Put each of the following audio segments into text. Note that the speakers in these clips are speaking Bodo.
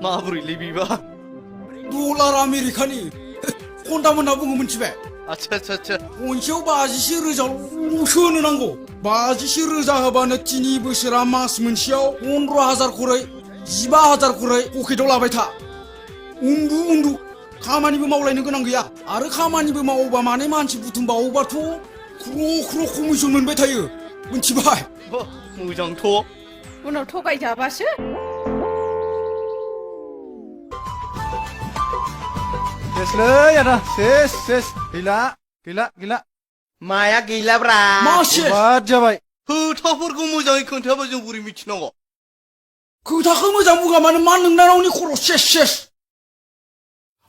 माबोरैलै बिबा डलार आमेरिकानि घन्टा मोनना बुङो मिथिबाय आच्छा गंसेयाव 50 रोजाल'सो होनो नांगौ 50 रोजा होबानो 3 बोसोरा मास मोनसेयाव 15,000 खरै 15,000 खरै पकेटाव लाबाय था उन्दु खामानिबो मावलायनो गोनां गैया आरो खामानिबो मावोबा माने मानसि बुथुमबावोबाथ' ख्र' कमिसन मोनबाय थायो मिथिबाय मोजांथ' उनाव थगायजाबासो सेसलै आदा सेस गैला माया गैलाब्रा मासे बाद जाबाय खोथाफोरखौ मोजाङै खोन्थाबा जों बोरै मिथिनांगौ खोथाखौ मोजां बुङा मानो मा नोंनावनि खर' सेस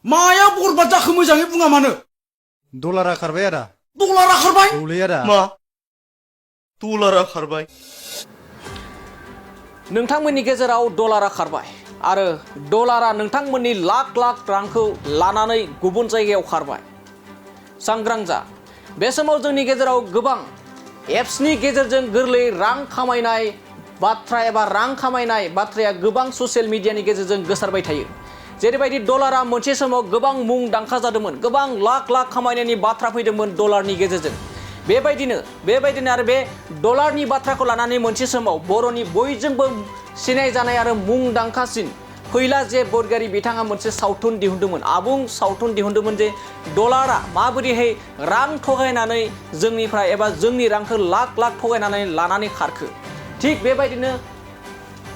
माया बरबाद जाखो मोजाङै बुङा मानो डलारा खारबाय आदा डलारा खारबाय औलै आदा मा डलारा खारबाय नोंथांमोननि गेजेराव डलारा खारबाय आरो डलारा नोंथांमोननि लाख रांखौ लानानै गुबुन जायगायाव खारबाय सांग्रां जा बे समाव जोंनि गेजेराव गोबां एप्सनि गेजेरजों गोरलै रां खामायनाय बाथ्रा एबा रां खामायनाय बाथ्राया गोबां ससियेल मिडियानि गेजेरजों गोसारबाय थायो जेरैबायदि डलारा मोनसे समाव गोबां मुंदांखा जादोंमोन गोबां लाख खामायनायनि बाथ्रा फैदोंमोन डलारनि गेजेरजों बेबायदिनो आरो बे डलारनि बाथ्राखौ लानानै मोनसे समाव बर'नि बयजोंबो सिनायजानाय आरो मुंदांखासिन फैला जे बरगयारी बिथाङा मोनसे सावथुन दिहुनदोंमोन आबुं सावथुन दिहुनदोंमोन जे डलारा माबोरैहाय रां थगायनानै जोंनिफ्राय एबा जोंनि रांखौ लाख थगायनानै लानानै खारखो थिग बेबायदिनो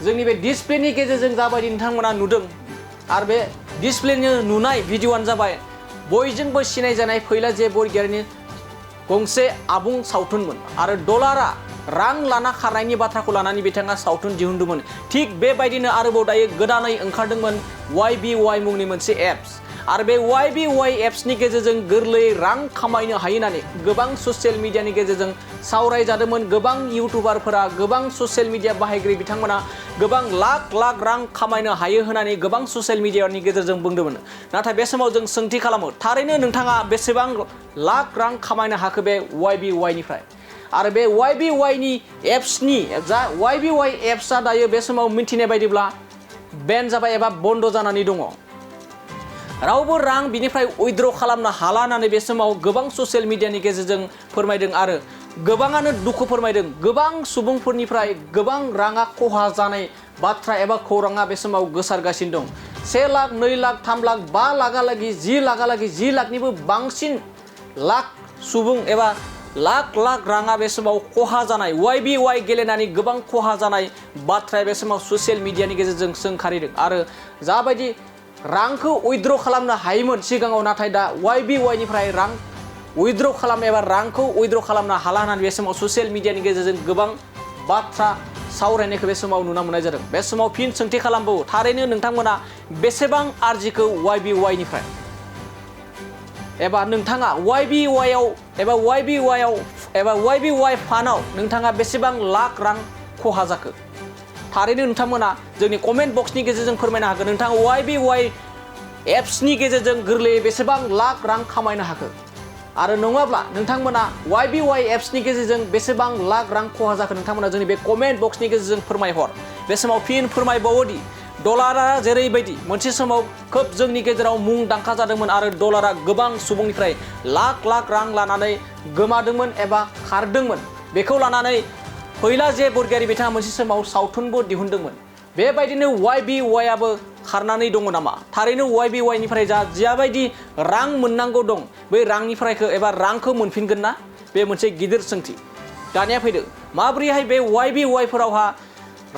जोंनि बे डिसप्लेनि गेजेरजों जाबायदि नोंथांमोना नुदों आरो बे डिसप्लेनि नुनाय भिडिअ'आनो जाबाय बयजोंबो सिनायजानाय फैला जे बरगयारीनि गंसे आबुं सावथुनमोन आरो डलारा रां लाना खारनायनि बाथ्राखौ लानानै बिथाङा सावथुन दिहुनदोंमोन थिग बेबायदिनो आरोबाव दायो गोदानै ओंखारदोंमोन YBY मुंनि मोनसे एप्स आरो बे YBY एप्सनि गेजेरजों गोरलै रां खामायनो हायो होननानै गोबां ससियेल मिडियानि गेजेरजों सावरायजादोंमोन गोबां इउटुबारफोरा गोबां ससियेल मिडिया बाहायगिरि बिथांमोना गोबां लाख लाख रां खामायनो हायो होननानै गोबां ससियेल मिडियानि गेजेरजों बुंदोंमोन नाथाय बे समाव जों सोंथि खालामो थारैनो नोंथाङा बेसेबां लाख रां खामायनो हाखो बे YBY निफ्राय आरो बे YBY नि एप्सनि जा YBY एप्सआ दायो बे समाव मिन्थिनाय बायदिब्ला बेन जाबाय एबा बन्द जानानै दङ रावबो रां बिनिफ्राय उइथड्र खालामनो हाला होननानै बे समाव गोबां ससियेल मिडियानि गेजेरजों फोरमायदों आरो गोबाङानो दुखु फोरमायदों गोबां सुबुंफोरनिफ्राय गोबां राङा खहा जानाय बाथ्रा एबा खौराङा बे समाव गोसारगासिनो दं 1 लाख 2 लाख 3 लाख 5 लाखहालागै 10 लाखहालागै 10 लाखनिबो बांसिन लाख सुबुं एबा लाख राङा बे समाव खहा जानाय YBY गेलेनानै गोबां खहा जानाय बाथ्राया बे समाव ससियेल मिडियानि गेजेरजों सोंखारिदों आरो जाबायदि रांखौ उइथड्र खालामनो हायोमोन सिगाङाव नाथाय दा YBY निफ्राय रां उइथड्र खालामनो एबा रांखौ उइथड्र खालामनो हाला होननानै बे समाव ससियेल मिडियानि गेजेरजों गोबां बाथ्रा सावरायनायखौ बे समाव नुनो मोननाय जादों बे समाव फिन सोंथि खालामबावो थारैनो नोंथांमोना बेसेबां आरजिखौ YBY निफ्राय एबा नोंथाङा YBY आव एबा YBY फान्डआव नोंथाङा बेसेबां लाख रां खहा जाखो थारैनो नोंथांमोना जोंनि कमेन्ट बक्सनि गेजेरजों फोरमायनो हागोन नोंथाङा YBY एप्सनि गेजेरजों गोरलैयै बेसेबां लाख रां खामायनो हाखो आरो नङाब्ला नोंथांमोना YBY एप्सनि गेजेरजों बेसेबां लाख रां खहा जाखो नोंथांमोना जोंनि बे कमेन्ट बक्सनि गेजेरजों फोरमायहर बे समाव फिन फोरमायबावोदि डलारा जेरैबायदि मोनसे समाव खोब जोंनि गेजेराव मुंदांखा जादोंमोन आरो डलारा गोबां सुबुंनिफ्राय लाख रां लानानै गोमादोंमोन एबा खारदोंमोन बेखौ लानानै फैला जे बरगयारी बिथाङा मोनसे समाव सावथुनबो दिहुनदोंमोन बेबायदिनो YBY आबो खारनानै दङ नामा थारैनो YBY निफ्राय जाबायदि रां मोननांगौ दं बै रांनिफ्रायखौ एबा रांखौ मोनफिनगोन ना बे मोनसे गिदिर सोंथि दानिया फैदो माबोरैहाय बे YBY फोरावहा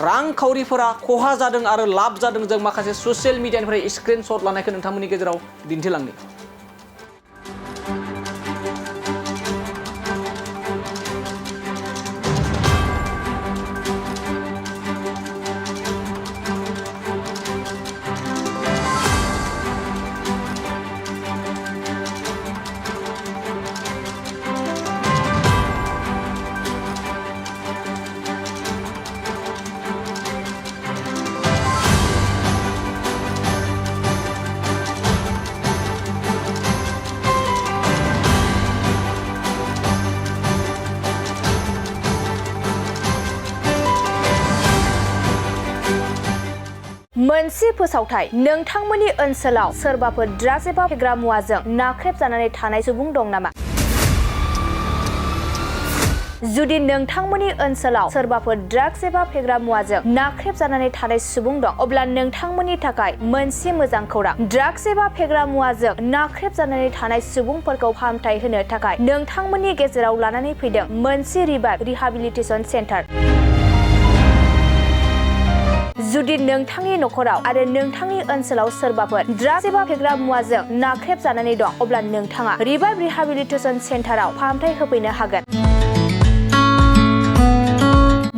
रांखावरिफोरा खहा जादों आरो लाब जादों जों माखासे ससियेल मिडियानिफ्राय स्क्रिनशट लानायखौ नोंथांमोननि गेजेराव दिन्थिलांनि मोनसे फोसावथाय नोंथांमोननि ओनसोलाव सोरबाफोर ड्राग्स एबा फेग्रा मुवाजों नाख्रेबजानानै थानाय सुबुं दं नामा? जुदि नोंथांमोननि ओनसोलाव सोरबाफोर ड्राग्स एबा फेग्रा मुवाजों नाख्रेबजानानै थानाय सुबुं दं, अब्ला नोंथांमोननि थाखाय मोनसे मोजां खौरां। ड्राग्स एबा फेग्रा मुवाजों नाख्रेबजानानै थानाय सुबुंफोरखौ फाहामथाय होनो थाखाय नोंथांमोननि गेजेराव लानानै फैदों मोनसे रिहाबिलिटेसन सेन्टार। जुदि नोंथांनि नखराव आरो नोंथांनि ओनसोलाव सोरबाफोर ड्राग्स एबा फेग्रा मुवाजों नाख्रेबजानानै दं, अब्ला नोंथाङा रिहाबिलिटेसन सेन्टाराव फाहामथाय होफैनो हागोन।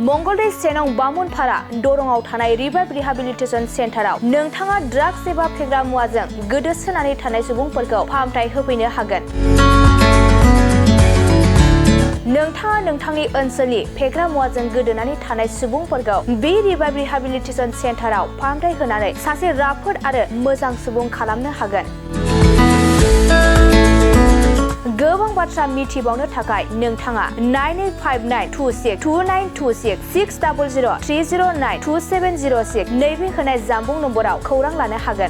मंगलदै 1 नं बामुनपारा दरंआव थानाय रिहाबिलिटेसन सेन्टाराव नोंथाङा ड्राग्स एबा फेग्रा मुवाजों गोदोसोनानै थानाय सुबुंफोरखौ फाहामथाय होफैनो हागोन। नोंथाङा नोंथांनि ओनसोलनि फेग्रा मुवाजों गोदोनानै थानाय सुबुंफोरखौ बे रिहाबिलिटेसन सेन्टाराव फाहामथाय होनानै सासे राफोद आरो मोजां सुबुं खालामनो हागोन। गोबां बाथ्रा मिथिबावनो थाखाय नोंथाङा 9859262926 60030927006 नैबे होनाय जानबुं नम्बराव खौरां लानो हागोन।